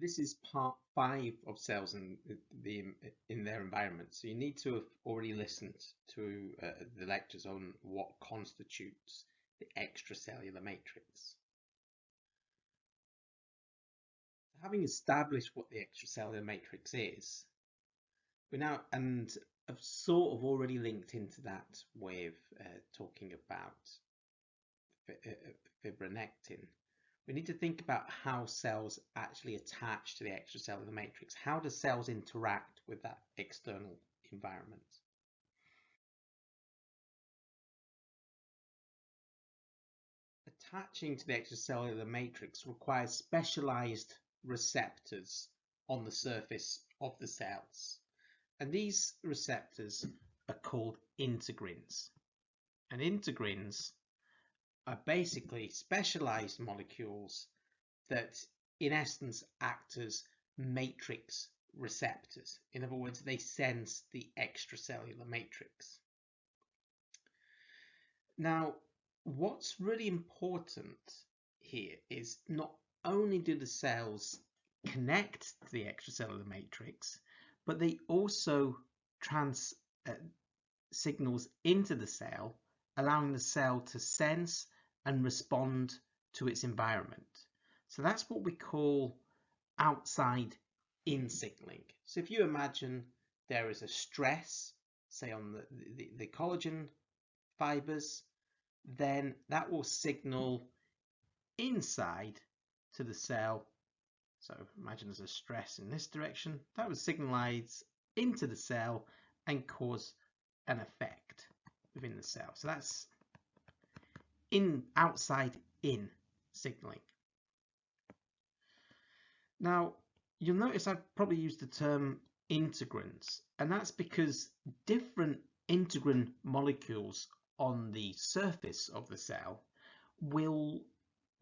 This is part 5 of cells in their environment. So you need to have already listened to the lectures on what constitutes the extracellular matrix. Having established what the extracellular matrix is, we now have sort of already linked into that with talking about fibronectin. We need to think about how cells actually attach to the extracellular matrix. How do cells interact with that external environment? Attaching to the extracellular matrix requires specialized receptors on the surface of the cells. And these receptors are called integrins. And integrins are basically specialized molecules that in essence act as matrix receptors. In other words, they sense the extracellular matrix. Now, what's really important here is not only do the cells connect to the extracellular matrix, but they also signals into the cell, allowing the cell to sense and respond to its environment. So that's what we call outside in signaling. So if you imagine there is a stress, say on the collagen fibers, then that will signal inside to the cell. So imagine there's a stress in this direction, that would signalize into the cell and cause an effect within the cell. So that's outside in signaling. Now, you'll notice I've probably used the term integrins, and that's because different integrin molecules on the surface of the cell will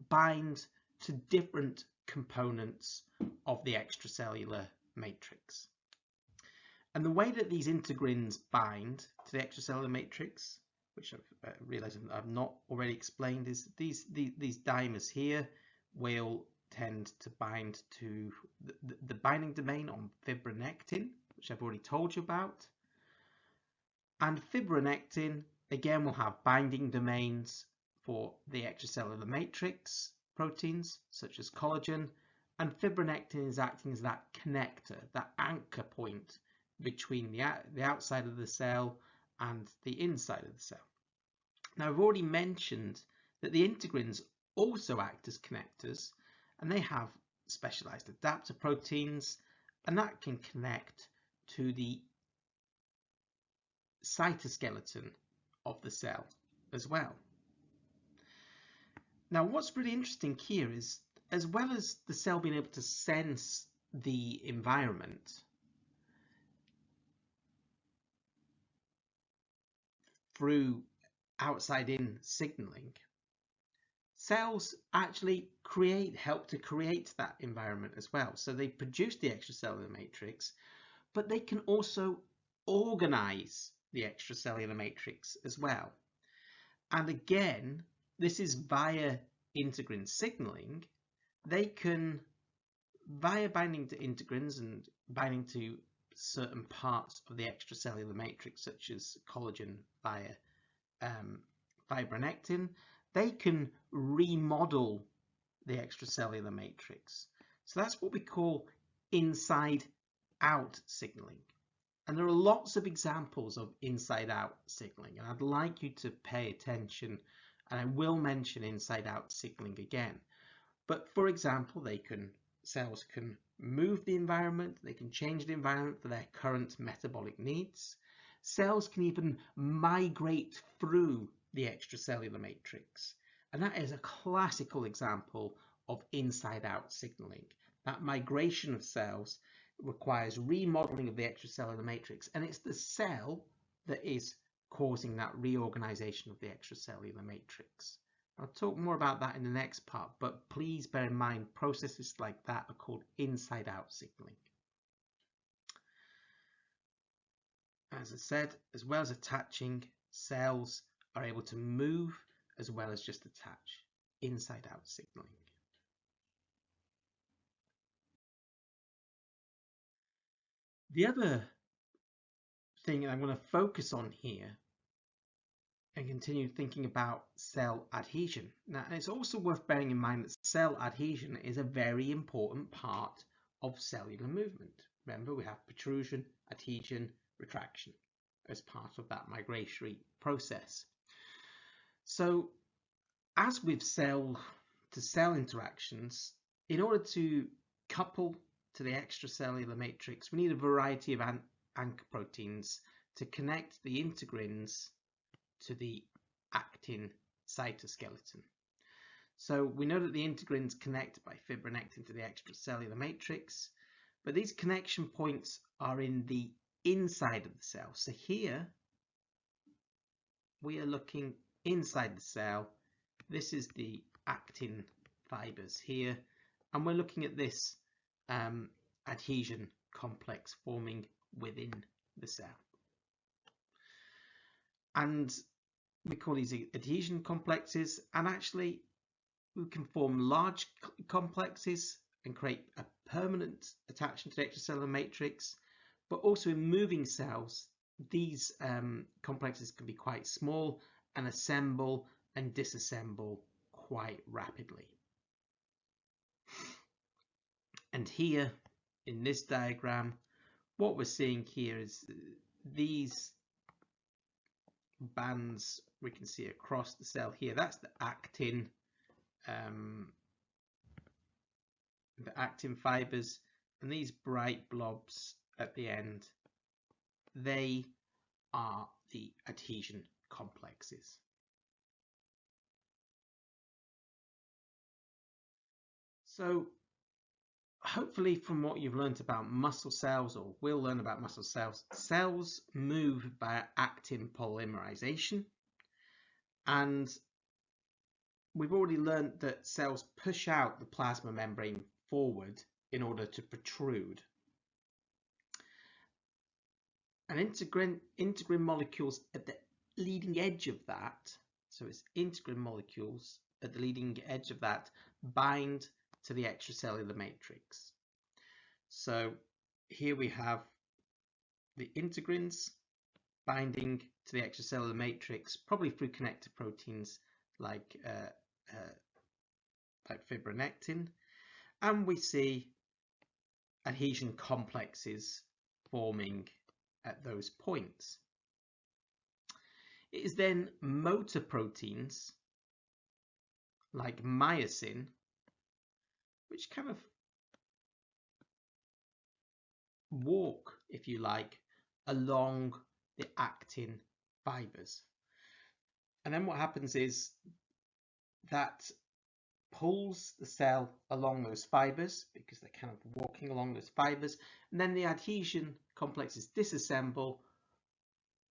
bind to different components of the extracellular matrix. And the way that these integrins bind to the extracellular matrix, which I've realized I've not already explained, is these dimers here will tend to bind to the binding domain on fibronectin, which I've already told you about. And fibronectin, again, will have binding domains for the extracellular matrix proteins, such as collagen. And fibronectin is acting as that connector, that anchor point between the outside of the cell and the inside of the cell. Now, I've already mentioned that the integrins also act as connectors, and they have specialized adapter proteins, and that can connect to the cytoskeleton of the cell as well. Now, what's really interesting here is, as well as the cell being able to sense the environment, through outside in signaling, cells actually help to create that environment as well. So they produce the extracellular matrix, but they can also organize the extracellular matrix as well. And again, this is via integrin signaling. They can, via binding to integrins and binding to certain parts of the extracellular matrix, such as collagen via fibronectin, they can remodel the extracellular matrix. So that's what we call inside out signaling. And there are lots of examples of inside out signaling, and I'd like you to pay attention, and I will mention inside out signaling again. But for example, cells can move the environment, they can change the environment for their current metabolic needs. Cells can even migrate through the extracellular matrix. And that is a classical example of inside out signaling. That migration of cells requires remodeling of the extracellular matrix, and it's the cell that is causing that reorganization of the extracellular matrix. I'll talk more about that in the next part, but please bear in mind processes like that are called inside out signaling. As I said, as well as attaching, cells are able to move as well as just attach. Inside out signaling. The other thing I'm going to focus on here and continue thinking about cell adhesion. Now, it's also worth bearing in mind that cell adhesion is a very important part of cellular movement. Remember, we have protrusion, adhesion, retraction as part of that migratory process. So, as with cell-to-cell interactions, in order to couple to the extracellular matrix, we need a variety of anchor proteins to connect the integrins to the actin cytoskeleton. So we know that the integrins connect by fibronectin to the extracellular matrix, but these connection points are in the inside of the cell. So here we are looking inside the cell. This is the actin fibers here, and we're looking at this adhesion complex forming within the cell. And we call these adhesion complexes, and actually we can form large complexes and create a permanent attachment to the extracellular matrix, but also in moving cells, these complexes can be quite small and assemble and disassemble quite rapidly. And here in this diagram, what we're seeing here is these bands we can see across the cell here. That's the actin fibers, and these bright blobs at the end, they are the adhesion complexes. So hopefully from what you've learned about muscle cells, or will learn about muscle cells, cells move by actin polymerization, and we've already learned that cells push out the plasma membrane forward in order to protrude. And integrin molecules at the leading edge of that, so it's integrin molecules at the leading edge of that, bind to the extracellular matrix. So here we have the integrins binding to the extracellular matrix, probably through connective proteins like fibronectin, and we see adhesion complexes forming at those points. It is then motor proteins like myosin which kind of walk, if you like, along the actin fibers. And then what happens is that pulls the cell along those fibers because they're kind of walking along those fibers, and then the adhesion complexes disassemble,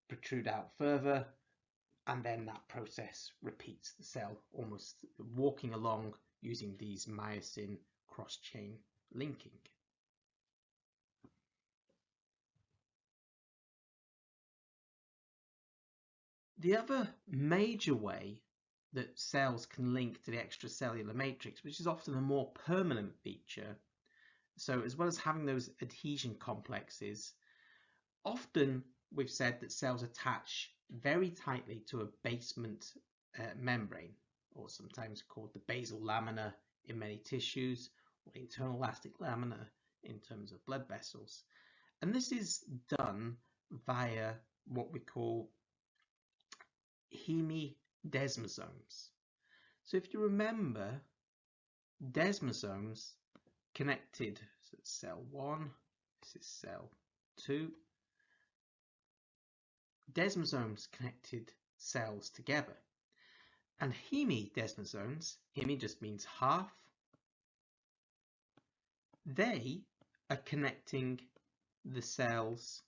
protrude out further, and then that process repeats, the cell almost walking along using these myosin cross-chain linking. The other major way that cells can link to the extracellular matrix, which is often a more permanent feature, so as well as having those adhesion complexes, often we've said that cells attach very tightly to a basement membrane, or sometimes called the basal lamina in many tissues, or internal elastic lamina in terms of blood vessels. And this is done via what we call hemidesmosomes. So if you remember, desmosomes connected, so cell 1, this is cell 2, desmosomes connected cells together. And hemidesmosomes, hemi just means half, they are connecting the cells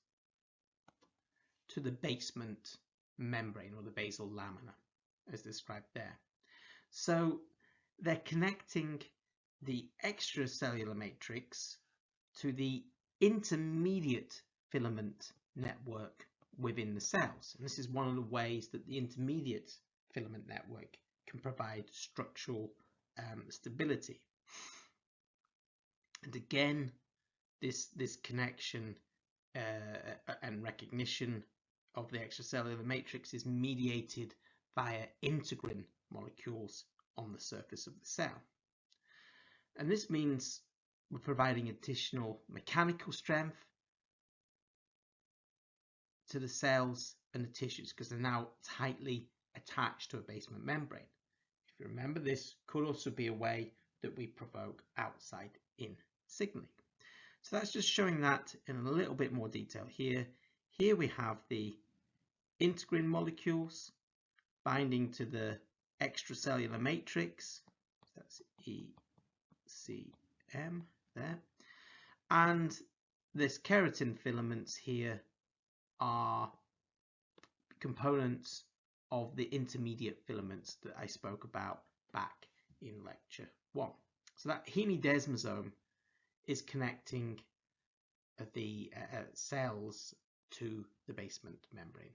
to the basement membrane, or the basal lamina, as described there. So they're connecting the extracellular matrix to the intermediate filament network within the cells. And this is one of the ways that the intermediate filament network can provide structural stability. And again, this connection and recognition of the extracellular matrix is mediated via integrin molecules on the surface of the cell. And this means we're providing additional mechanical strength to the cells and the tissues because they're now tightly attached to a basement membrane. If you remember, this could also be a way that we provoke outside-in signaling. So that's just showing that in a little bit more detail here. Here we have the integrin molecules binding to the extracellular matrix. That's ECM there. And this keratin filaments here are components of the intermediate filaments that I spoke about back in lecture 1. So that hemidesmosome is connecting the cells to the basement membrane.